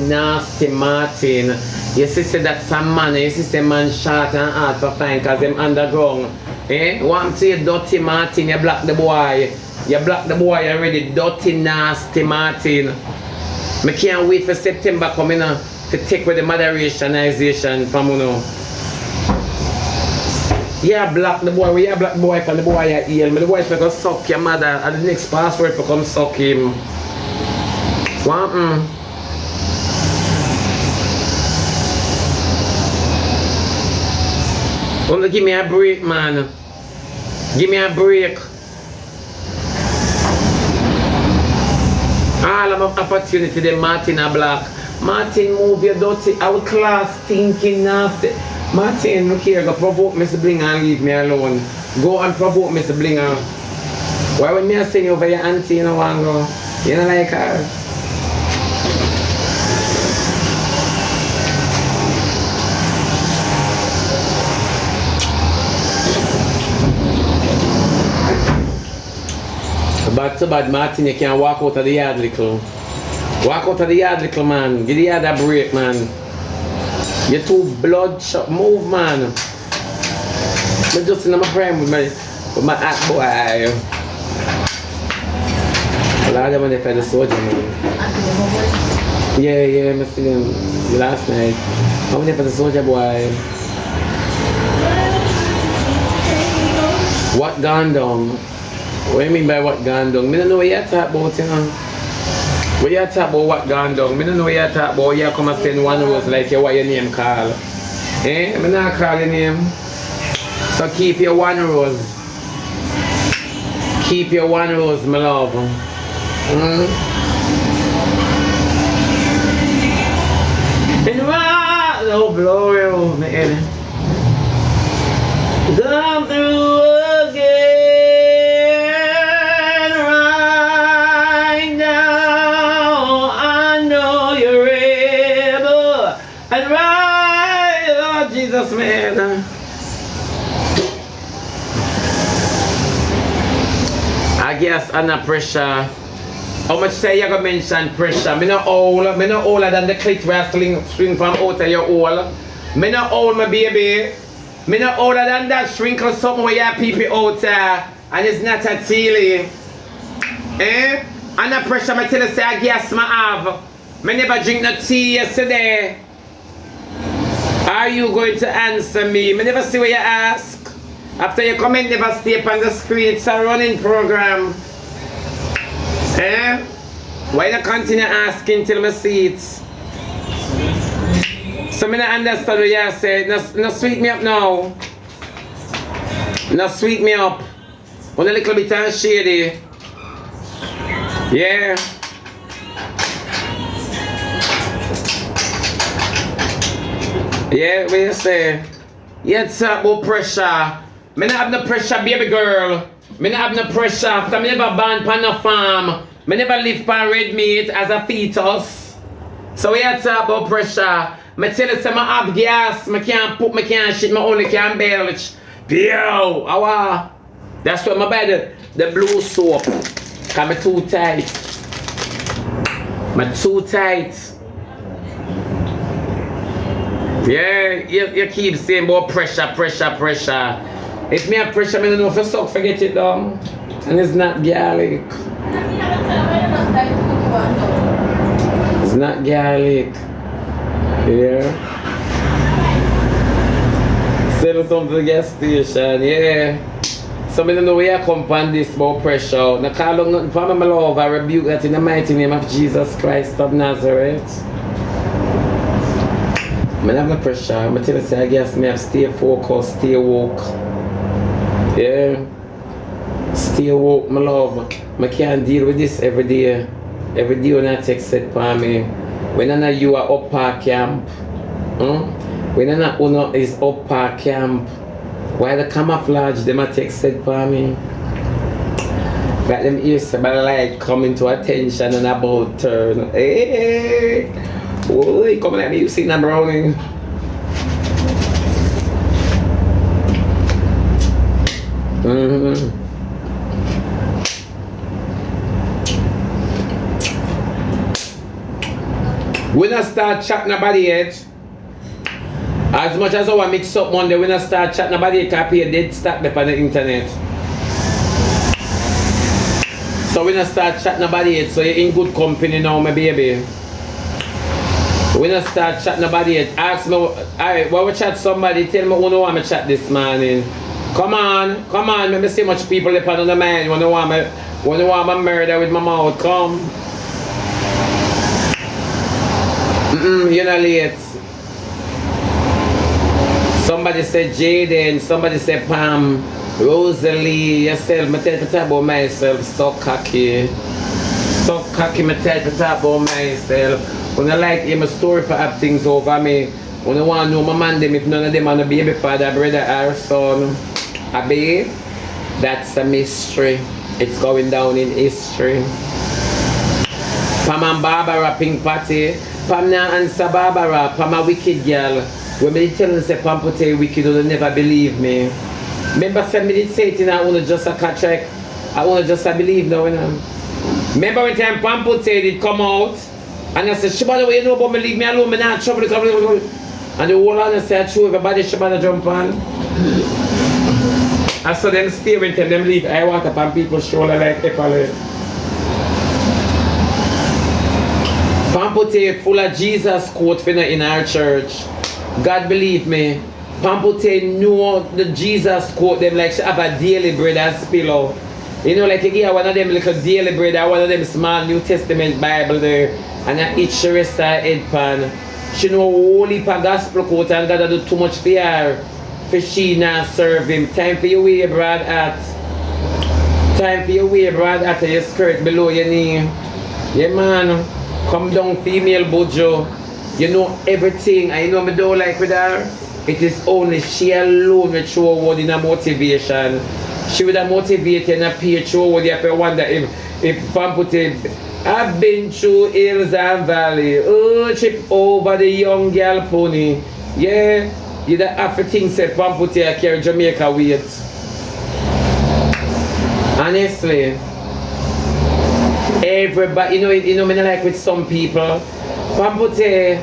nasty Martin. You see that some man, you see man short and hard for fine cause them underground. Eh? Want to see dirty Martin, you block the boy. You block the boy already, dirty nasty Martin. I can't wait for September coming on to take with the moderationization from you know. Yeah, block the boy. We block the boy from the boy at heel. The boy for go suck your mother and the next password for come suck him. What? Only give me a break, man. Give me a break. All of my opportunity, the Martin a black. Martin, move your dirty, outclass, stinking, nasty. Martin, look here, go provoke Mr. Blinger and leave me alone. Go and provoke Mr. Blinger. Why when me I send you over your auntie, you know, and go, you know, like her? Bad to bad, Martin, you can't walk out of the yard, little. Walk out of the yard, little man. Give the yard a break, man. You're too bloodshot. Move, man. I'm just in my prime with my act boy. Well, I don't want to fight the soldier, man. Yeah, I see him last night. I want to fight the soldier, boy. What gone down? What do you mean by what gone down? I don't know what you're talking about, you know. What you talk about what gone down? I don't know what you talk about. You come and send one rose like you what your name call. Eh? I'm not call your name. So keep your one rose. Keep your one rose, my love. And oh glory, oh my head. Come through again. Jesus, man. I guess under pressure. How much say you gonna mention pressure? Me not older than the clit wrestling swing from out of your hole. Me not old, my baby. Me not older than that shrinkle something where you people out there and it's not a tealy. Eh? Under pressure, I tell you say I guess I have. Me never drink no tea yesterday. Are you going to answer me? I never see what you ask. After you comment, never stay up on the screen. It's a running program. Eh? Why not continue asking till I see it? So I don't understand what you say. No sweet me up now. No sweet me up. One a little bit and shady. Yeah. Yeah, what you say? You talk about pressure. Me not have no pressure, baby girl. Me not have no pressure. Because me never born on no farm. Me never live on red meat as a fetus. So we have to talk about pressure. Me tell you, say I have gas. I can't poop, I can't shit, I only can belch. Yo, awa. That's what my bed, the blue soap. Because I'm too tight. I'm too tight. Yeah, you keep saying about pressure. If me have pressure, I don't know if you suck, forget it down. And it's not garlic. It's not garlic. Yeah. Sell something to the gas station, yeah. So I don't know where you come from this about pressure. Now call on nothing for my love. I rebuke that in the mighty name of Jesus Christ of Nazareth. I have no pressure. I'm tell you, say, I guess I have stay focused, stay woke. Yeah. Stay woke, my love. I can't deal with this every day. Every day when I take set for me. When I know you are up park camp. When I know Uno is up park camp. Why the camouflage them I take set for me? Got them ears about like coming to attention and about turn. Hey. Boy, come at me, you see that browning. We not start chatting about it. As much as I mix up Monday, we not start chatting about it, copy a dead stack up on the internet. So we not start chatting about it, so you're in good company now, my baby. We not start chatting about it. Ask me, alright, when we chat somebody, tell me who know want me chat this morning. Come on, let me see much people up on the mind when they want me murder with my mouth, come. You're not late. Somebody said Jaden, somebody said Pam, Rosalie, yourself, me tell you about myself, so cocky, me tell you about myself. When I like hear my story for have things over me, when I want to know my man them, if none of them are a baby father, brother or son, a babe, that's a mystery. It's going down in history. Pam and Barbara pink party, Pam na answer Barbara, Pam a wicked girl. When me tell you say Pamputtae wicked, you'll never believe me. Remember when me did say it, I want to just a catch check. I want to just a believe now. Remember when time Pamputtae did come out, and I said, Shebada, what you know about me, leave me alone, me not trouble. And the whole honest say, true, everybody Shebada jump on. I saw them stay when them leave. I walk up on people's shoulder like Epale. Pamputtae full of Jesus quote in our church. God believe me, Pamputtae know the Jesus quote them like she have a daily bread as pillow. You know, like you get one of them little daily bread or one of them small New Testament Bible there, and I eat she rest her head pan. She know holy pa gospel quote and God do too much for her. For she not serve him. Time for your way, Brad at. Time for your way, Brad at your skirt below your knee. Yeah man, come down female bojo. You know everything, and you know me don't like with her. It is only she alone which show what in a motivation. She would have motivated and appear through what you have to wonder if Pamputtae. I've been through hills and valley. Oh, trip over the young girl pony. Yeah, you don't have to think said Pamputtae carry Jamaica weight. Honestly. Everybody, you know me not like with some people. Pamputtae,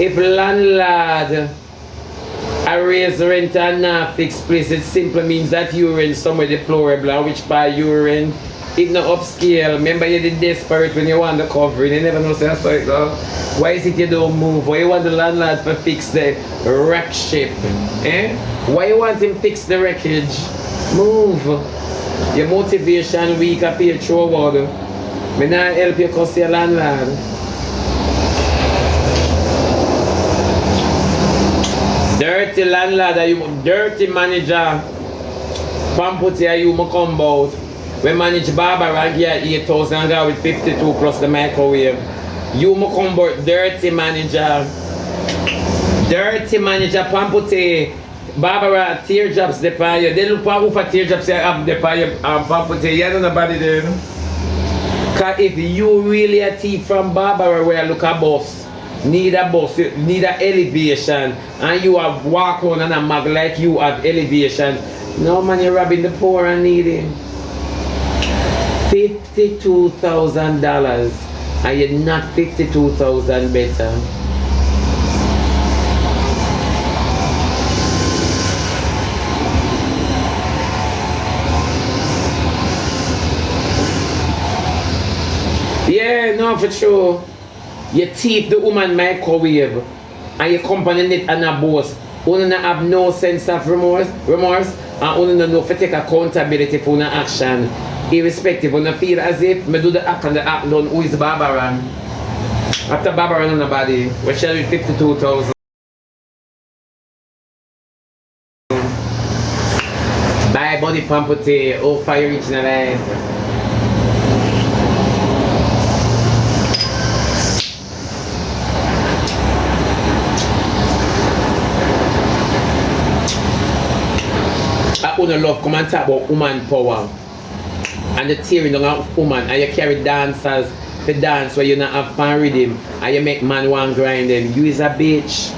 if landlord I raise rent and not fix place, it simply means that you rent somewhere deplorable, and which part you rent, it not upscale. Remember you did desperate when you want the covering, you never know say that's how it go. Why is it you don't move? Why you want the landlord to fix the wreck ship? Eh? Why you want him fix the wreckage? Move. Your motivation weak appear through water. Me not help you cause your landlord. Dirty landlord, dirty manager. Pamputtae, you must come out. We manage Barbara and get 8,000 with 52 plus the microwave. You must come out, dirty manager. Dirty manager, Pamputtae. Barbara, teardrops the fire. They look for teardrops up the fire. Pamputtae, you don't know about it then. Because if you really a thief from Barbara, where look a bus. Need a bus, need a elevation, and you have walk on and a mag like you have elevation. No man, you're robbing the poor and needy. $52,000, and you're not 52,000 better. Yeah, no, for sure. You thief the woman microwave and you company it and a boss. You don't have no sense of remorse, and you don't know if you take accountability for your action. Irrespective, you don't feel as if I do the act and the act done. Who is Barbara? After Barbara, nobody. We shall with 52,000. Bye, body Pamputtae. Oh, fire reaching alive. I only love come and talk about woman power and the tearing down of woman, and you carry dancers to dance where you not have fun rhythm and you make man want grind them. You is a bitch.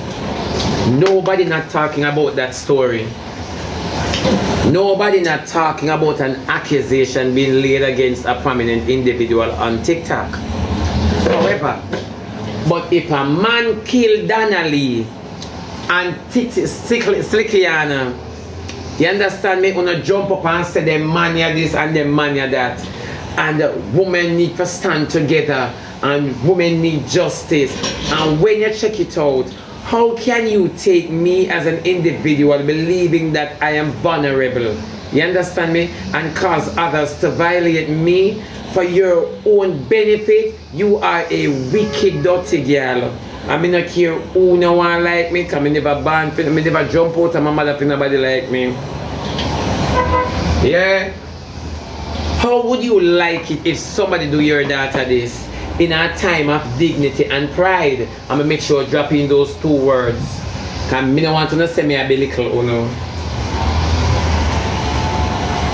Nobody not talking about that story. Nobody not talking about an accusation being laid against a prominent individual on TikTok. However, But if a man kill Donnelly and Slickiana, you understand me? Wanna jump up and say the man ya this and the man ya that. And women need to stand together and women need justice. And when you check it out, how can you take me as an individual believing that I am vulnerable? You understand me? And cause others to violate me for your own benefit? You are a wicked, dirty girl. I mean, not care who no one like me, because I never ban, I never jump out of my mother for nobody like me. Yeah? How would you like it if somebody do your daughter this in a time of dignity and pride? I'm gonna make sure I drop in those two words. Because I don't want to say me a belittle, you know.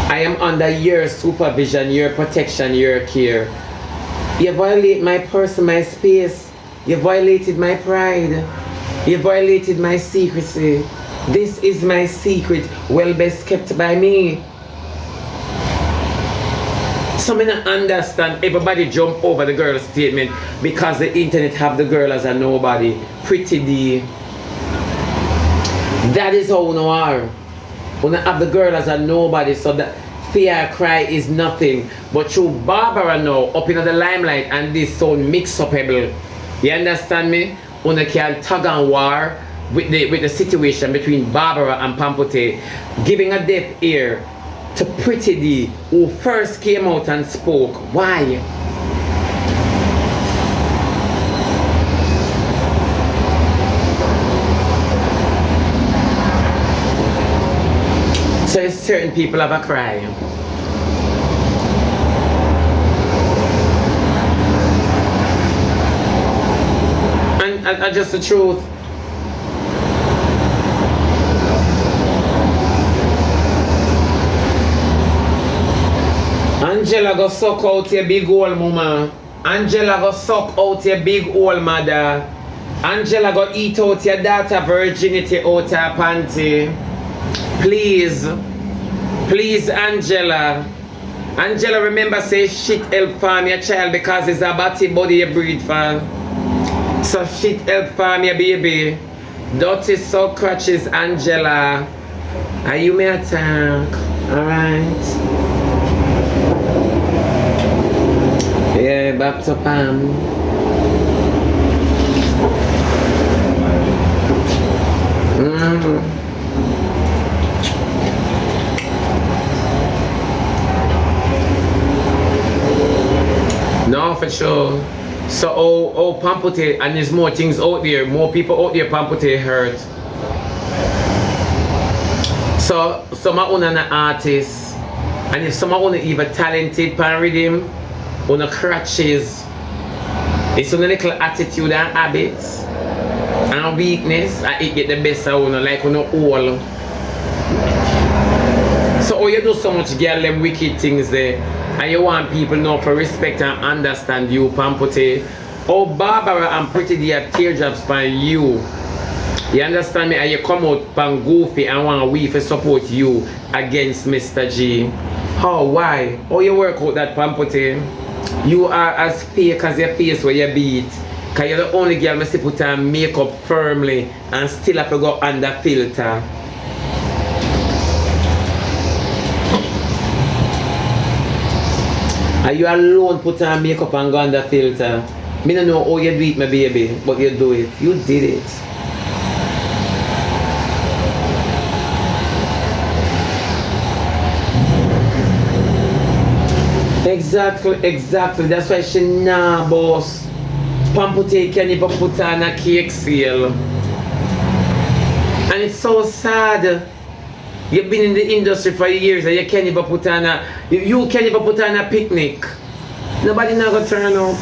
I am under your supervision, your protection, your care. You violate my person, my space. You violated my pride. You violated my secrecy. This is my secret, well best kept by me. So I don't understand everybody jump over the girl's statement because the internet have the girl as a nobody. Pretty D. That is how we are. We have the girl as a nobody, so that fear cry is nothing. But through Barbara now, up in the limelight and this sound mix-upable. You understand me? We can tug and war with the situation between Barbara and Pamputtae, giving a deaf ear to Pretty D, who first came out and spoke. Why? So certain people have a cry. And just the truth. Angela go suck out your big old mama. Angela go suck out your big old mother. Angela go eat out your daughter virginity out her panty. Please. Please, Angela. Angela, remember say shit help farm your child because it's a body body you breed for. So shit help farm your baby. Dirty so crutches, Angela. Are you may attack? Alright. Yeah, back to Pam. No, for sure. So, oh, Pamputtae, and there's more things out there, more people out there, Pamputtae hurt. So, some are an artist, and if some are even talented, pan rhythm, on crutches, it's on a little attitude and habits, and weakness, and it get the best of one, like on all. So, oh, you do so much girl, them wicked things there. And you want people now to respect and understand you, Pamputtae. Oh, Barbara and Pretty D have teardrops by you. You understand me? And you come out pan goofy and want we to support you against Mr. G. How? Why? How you work out that, Pamputtae? You are as fake as your face where you beat. Because you're the only girl who put on makeup firmly and still have to go under filter. Are you alone put on makeup and go under filter? Me don't know how you do it, my baby, but you do it. You did it. Exactly. That's why she nah, boss. Pamputtae can even put on a cake sale. And it's so sad. You've been in the industry for years and you can't even put on a, you can't even put on a picnic. Nobody now gonna turn up.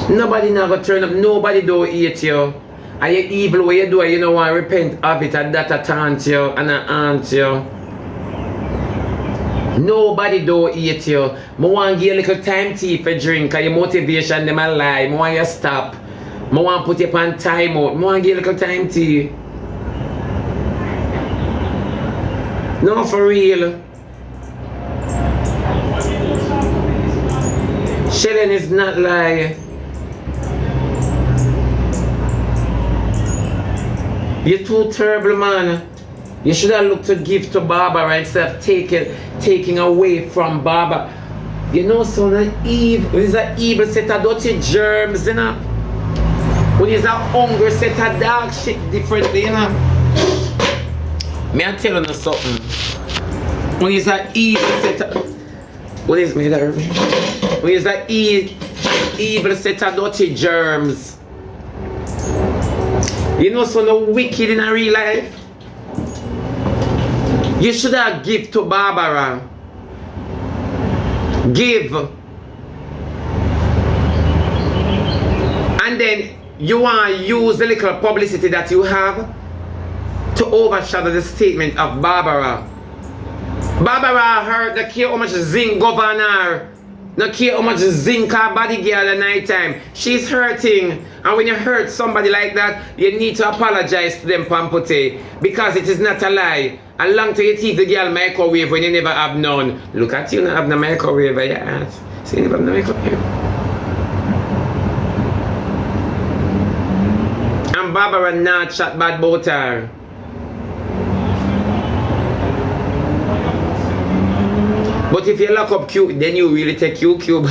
Nobody now gonna turn up. Nobody don't eat you. And you evil what you do, you know want to repent of it, and that a taunt you and a aunt you. Nobody don't eat you. I want to give you a little time tea for drink and your motivation them a lie. I want you to stop. I want to put you on time out. I want to give you a little time tea. No, for real. Chilling is not like you're too terrible, man. You should have looked to give to Barbara instead of taking away from Barbara. You know, so it's an evil set of dirty germs, you know. When it's a hungry set of dog shit differently, you know. Me I tell you something. When it's an evil set of what is me there? When it's an evil set of dirty germs. You know, so no wicked in a real life. You should have give to Barbara. Give. And then you want to use the little publicity that you have to overshadow the statement of Barbara. Barbara heard the care how much zinc governor. No care how much zinc her body girl at night time. She's hurting. And when you hurt somebody like that, you need to apologize to them, Pamputtae. Because it is not a lie. And long to you teach the girl microwave when you never have none. Look at you, not have no microwave by your ass. So you never have no microwave. And Barbara not chat bad about her. But if you lock up Q, then you really take QQ.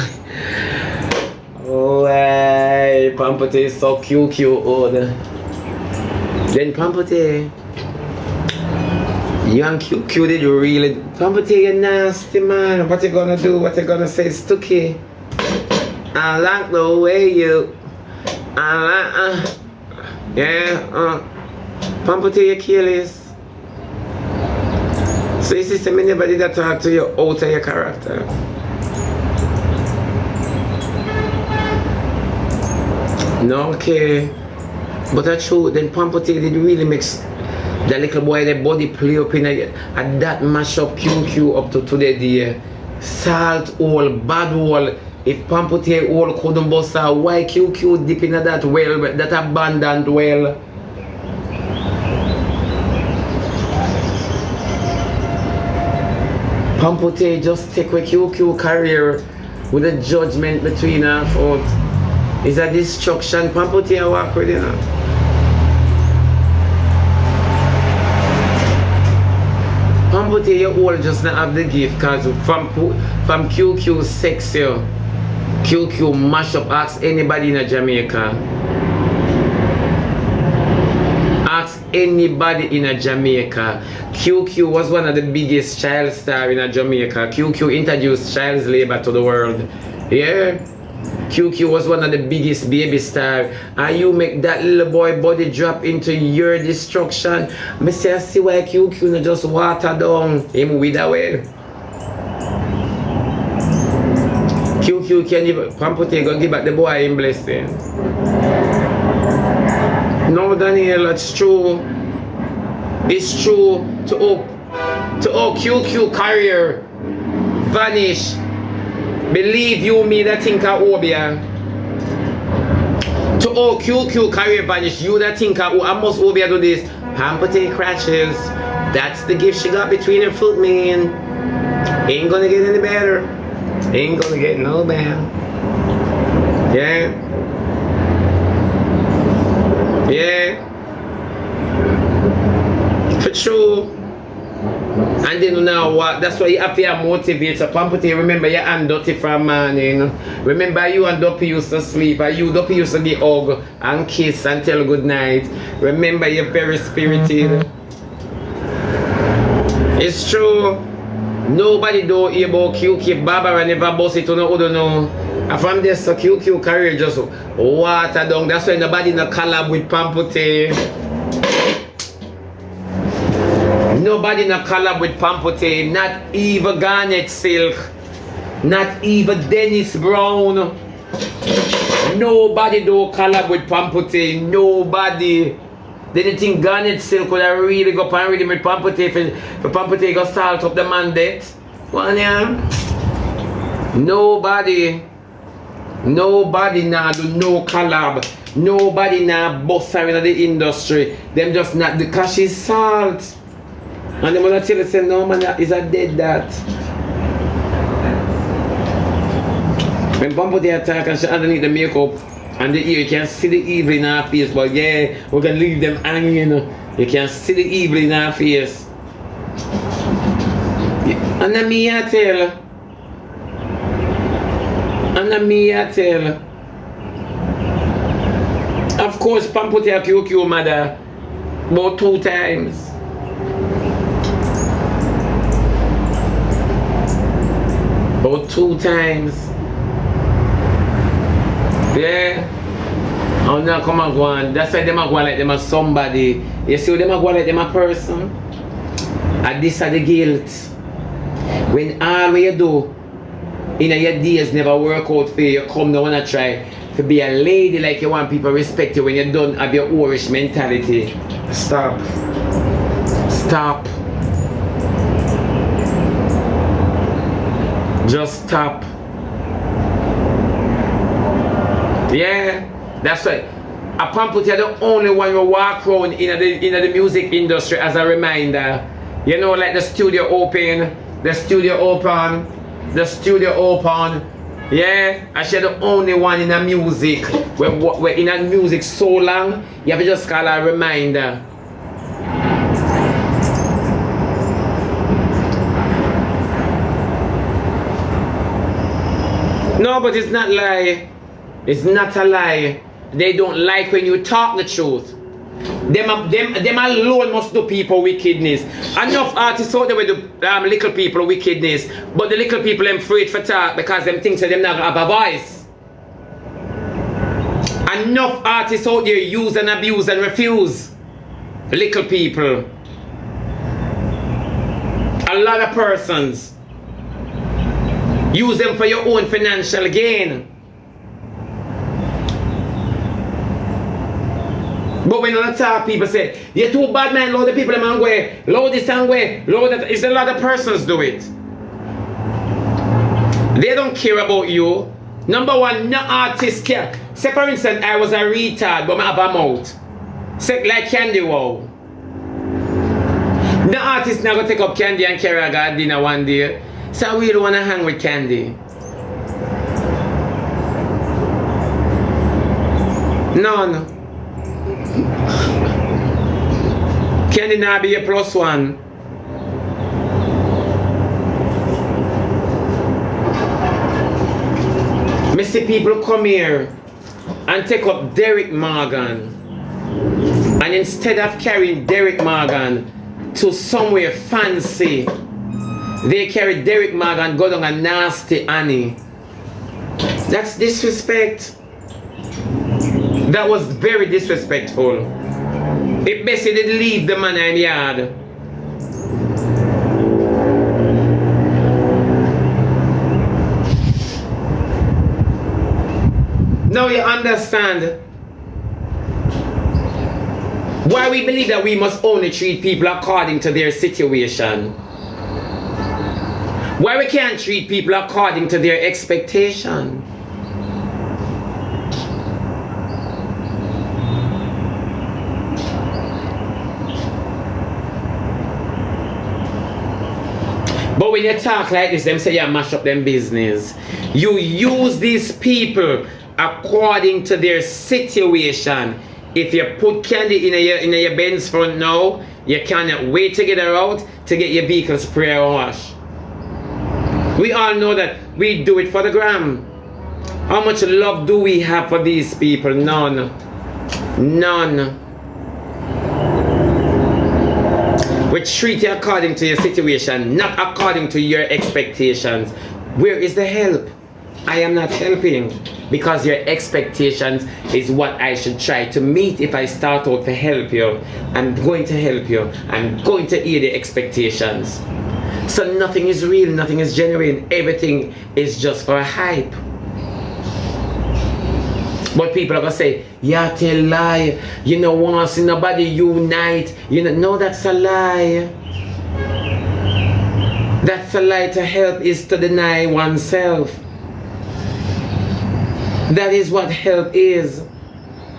Oh, hey, Pamputtae is so QQ old. Then Pamputtae, you and QQ did you really? Pamputtae, you nasty man. What you gonna do? What you gonna say? Stooky. I like the way you. Pamputtae, you careless. So you see, anybody that talk to you out of your character. No, okay. But that's true. Then Pamputtae did really mix that little boy, the body play up in and that mash up QQ up to today, the salt hole, bad hole. If Pamputtae hole couldn't bust out, why QQ dip in that well, that abandoned well? Pamputtae just take away QQ career with a judgment between her foot. It's a destruction. Pamputtae walk with, you know. Pamputtae, you all just not have the gift because from QQ sex you. QQ mash up, ask anybody in Jamaica. Ask anybody in Jamaica. QQ was one of the biggest child stars in Jamaica. QQ introduced child labor to the world. Yeah. QQ was one of the biggest baby stars. And you make that little boy body drop into your destruction. I say, I see why QQ not just water down him with away. QQ can give Pamputtae go give back the boy in blessing. No, Daniel, it's true. It's true to all QQ career vanish. Believe you me that think of Obia. To all QQ career vanish, you that think of I must Obia do this. Pamputtae crashes. That's the gift she got between her foot, man. Ain't gonna get any better. Ain't gonna get no better. Yeah. Yeah. For sure. And then now what? That's why you have to motivate. So Pamputtae, remember you and Dotty from morning. Remember you and Dopey used to sleep. And you Dopey used to get hug and kiss and tell good night. Remember you're very spirited. It's true. Nobody do hear about QQ. Barbara never boss it to no other no. And from this so QQ career just water down. That's why nobody no collab with Pamputtae. Nobody no collab with Pamputtae. Not even Garnet Silk. Not even Dennis Brown. Nobody do collab with Pamputtae. Nobody. They didn't think Garnet Silk would have really go up and read with Pamputtae for Pamputtae go start up the mandate. One yeah. Nobody now do no collab. Nobody now bust her in the industry. Them just not because she's salt. And them wanna tell you say no man is a dead that. When Pamputtae attack and she underneath the makeup and the ear, you can see the evil in her face, but yeah, we can leave them hanging. You can see the evil in her face. And then me I tell. And then me I tell. Of course, Pamputtae Q.Q mother about 2 times. About 2 times. Yeah. I'm not come and go on. That's why them are going like them are somebody. You see them are going like them a person. And this are the guilt. When all you do in your days never work out for you, come now wanna try to be a lady like you want people respect you when you don't have your Irish mentality. Stop. Stop. Just stop. Yeah, that's right. A Pamputtae the only one who walk around in the music industry as a reminder. You know, like the studio open. Yeah, and she's the only one in the music. We're in the music so long, you have to just call her a reminder. No, but it's not lie. It's not a lie. They don't like when you talk the truth. Them alone must do people wickedness. Enough artists out there with the little people wickedness, but the little people them afraid for talk because them think that them not have a voice. Enough artists out there use and abuse and refuse. Little people. A lot of persons use them for your own financial gain. But when you talk, people say, you're too bad, man, load the people them and way, load this and way, load that. It's a lot of persons do it. They don't care about you. Number one, no artist care. Say for instance, I was a retard, but I have a mouth. Say like Candy, wow. No artist now gonna take up Candy and carry a dinner one day. So I really wanna hang with Candy. No. Candy now be a +1. Me see people come here and take up Derek Morgan, and instead of carrying Derek Morgan to somewhere fancy, they carry Derek Morgan go down a nasty Annie. That's disrespect. That was very disrespectful. It basically did leave the man in the yard. Now you understand why we believe that we must only treat people according to their situation. Why we can't treat people according to their expectation. But when you talk like this, them say you mash up them business. You use these people according to their situation. If you put Candy in your Benz front now, you cannot wait to get her out to get your vehicle spray and wash. We all know that we do it for the gram. How much love do we have for these people? None. None. We treat you according to your situation, not according to your expectations. Where is the help? I am not helping because your expectations is what I should try to meet if I start out to help you. I'm going to help you. I'm going to hear the expectations. So nothing is real, nothing is genuine. Everything is just for a hype. But people are going to say, yeah, tell lie. You know, want to see nobody unite. You know, no, that's a lie. That's a lie. To help is to deny oneself. That is what help is.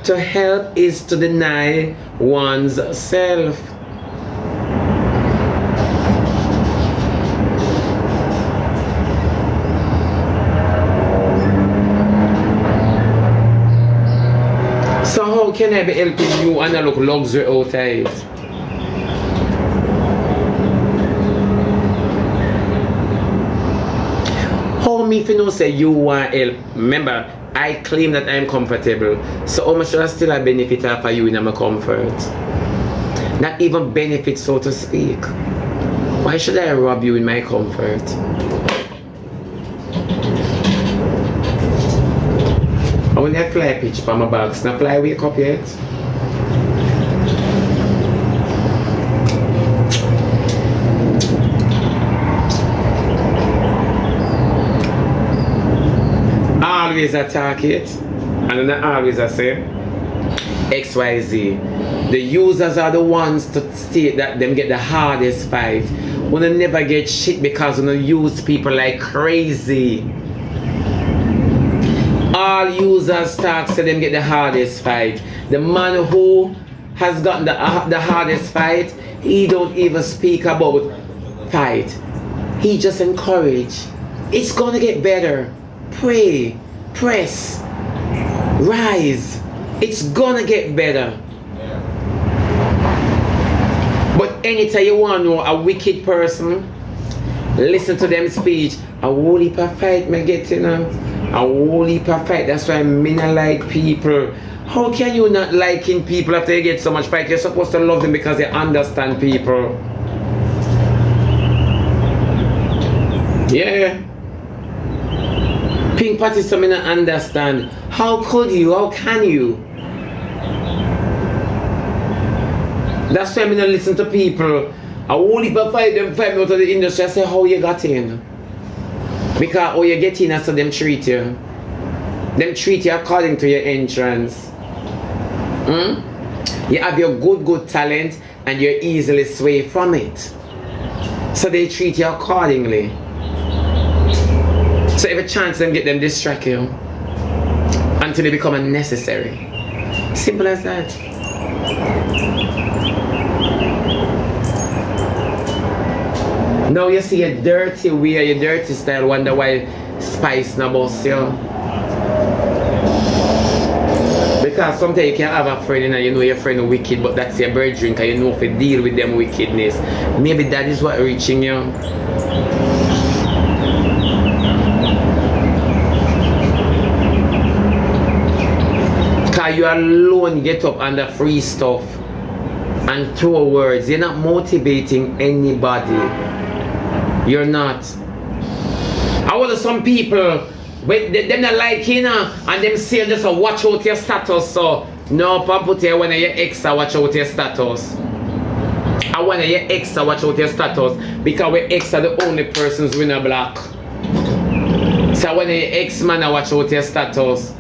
To help is to deny one's self. can I be helping you and I look luxury out of it? How me if you know say you want help? Remember, I claim that I'm comfortable. So how much should I still have benefit for you in my comfort? Not even benefit, so to speak. Why should I rob you in my comfort? I want to fly pitch for my bags. Now fly wake up yet? Always attack it. And then always I say XYZ. The users are the ones to state that them get the hardest fight. Wanna never get shit because wanna use people like crazy. All users talk so them get the hardest fight. The man who has gotten the hardest fight, he don't even speak about fight. He just encourage. It's gonna get better. Pray, press, rise. It's gonna get better. But anytime you want to know a wicked person, listen to them speech. A whole heap of fight me get, you know. A whole heap of fight. That's why me not like people. How can you not liking people after you get so much fight? You're supposed to love them because they understand people. Yeah. Pink party so me not understand. How could you? How can you? That's why I don't listen to people. I only fight them 5 minutes out of the industry. I say how you got in. Because how you get in, that's how them treat you. Them treat you according to your entrance. You have your good talent and you're easily swayed from it. So they treat you accordingly. So every chance them get them distract you until they become unnecessary. Simple as that. Now you see a dirty way, your dirty style, wonder why spice no boss you. Because sometimes you can have a friend and you know your friend is wicked, but that's your bird drink and you know if you deal with them wickedness. Maybe that is what reaching you. Because you alone get up under free stuff and throw words. You're not motivating anybody. You're not. I want some people, them not like you know, and them say just watch out your status. So no, Pamputtae, when your ex watch out your status. I want your ex watch out your status because we ex are the only persons who are black. So when your ex man watch out your status.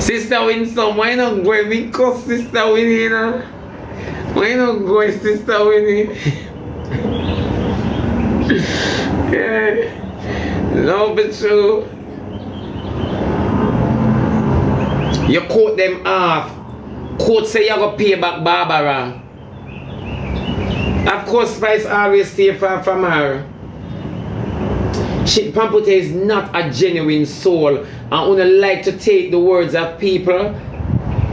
Sister Win, some why not go because Sister Win, you know? Why not go, Sister Winnie? Yeah. No, but true. You quote them off. Quote say you're gonna pay back Barbara. Of course, Spice always stay far from her. Pamputtae is not a genuine soul and would like to take the words of people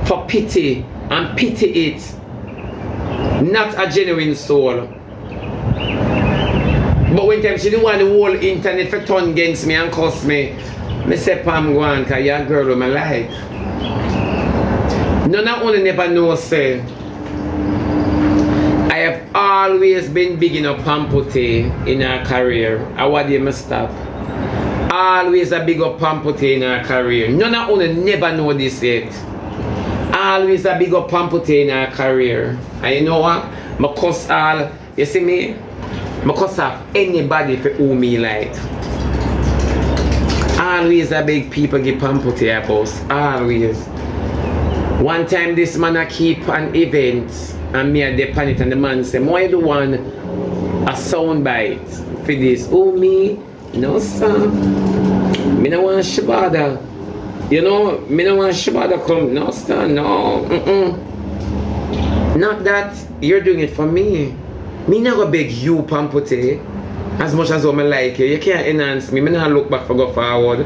for pity and pity it. Not a genuine soul. But when time she do want the whole internet for turn against me and cuss me, I say Pam go on because you're a girl with my life. None of only never know say I have always been bigging up Pamputtae in her career. I want you to stop. Always a big up Pamputtae in her career. None of only never know this yet. Always a big up Pamputtae in her career. And you know what? I cuss all, you see me? I cuss off anybody for who me like. Always a big people give Pamputtae a boss. Always. One time this man a keep an event and me a depend it and the man say, why do one a sound bite for this? Oh me? No sir. Me no want Shebada. You know, me no want Shebada come. No sir, no. Not that you're doing it for me. Me not gonna beg you, Pamputtae, as much as I like you. You can't enhance me. Me not look back for go forward.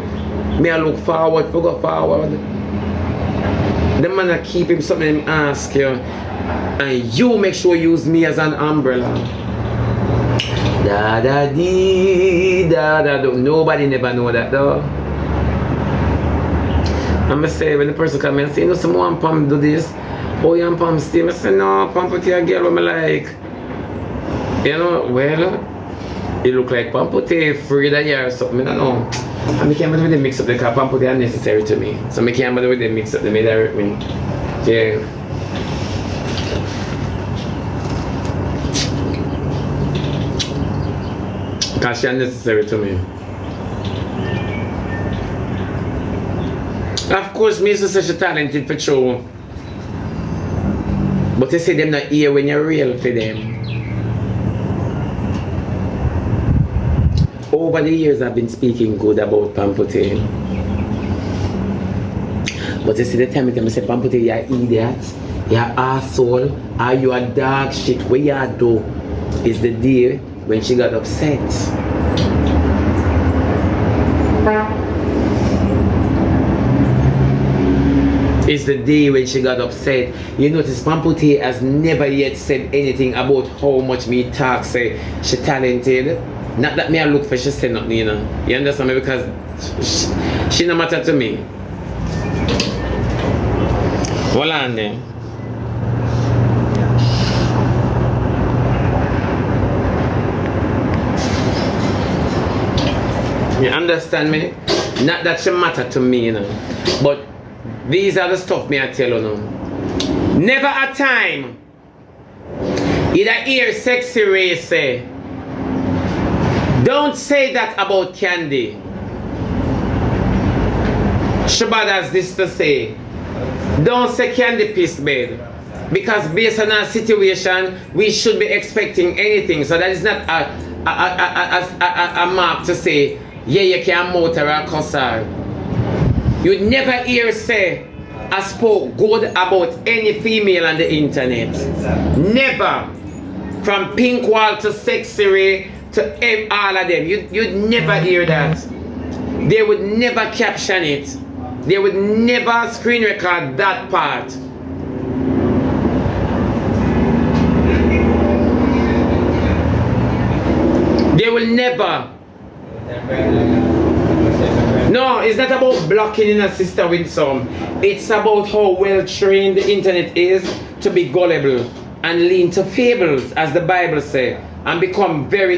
Me I look forward to go forward. The man that keep him something him ask you. And you make sure you use me as an umbrella. Da da dee da da do. Nobody never know that though. I'ma say when the person come in and say, you know, someone Pam do this. Oh, you and Pam stay. I say, no, Pamputtae a girl what me like. You know, well, you look like Pamputtae free that year or something, I don't know. And I can't bother with the mix up because Pamputtae are necessary to me. So I can't bother with the mix up, they may direct me. Yeah. Because she are necessary to me. Of course, me is such a talented for sure. But you say them not here when you're real for them. Over the years I've been speaking good about Pamputtae. But you see the time I say Pamputtae, you're an idiot, you're an asshole, or you a dog shit. What you do is the day when she got upset. It's the day when she got upset. You notice Pamputtae has never yet said anything about how much me talk, say she talented. Not that me I look for she say nothing, you know. You understand me? Because she no matter to me. Hold on there. You understand me? Not that she matter to me, you know. But these are the stuff me I tell you now. Never a time either hear Sexy Ray say, don't say that about Candy. Shebada has this to say. Don't say Candy piss bed. Because based on our situation, we should be expecting anything. So that is not a mark to say, yeah, you can motor or cuss her. You'd never hear say I spoke good about any female on the internet. Never. From Pink Wall to Sexy Ray to all of them. You'd never hear that. They would never caption it. They would never screen record that part. They will never. No, it's not about blocking in a sister with some. It's about how well trained the internet is to be gullible and lean to fables, as the Bible says, and become very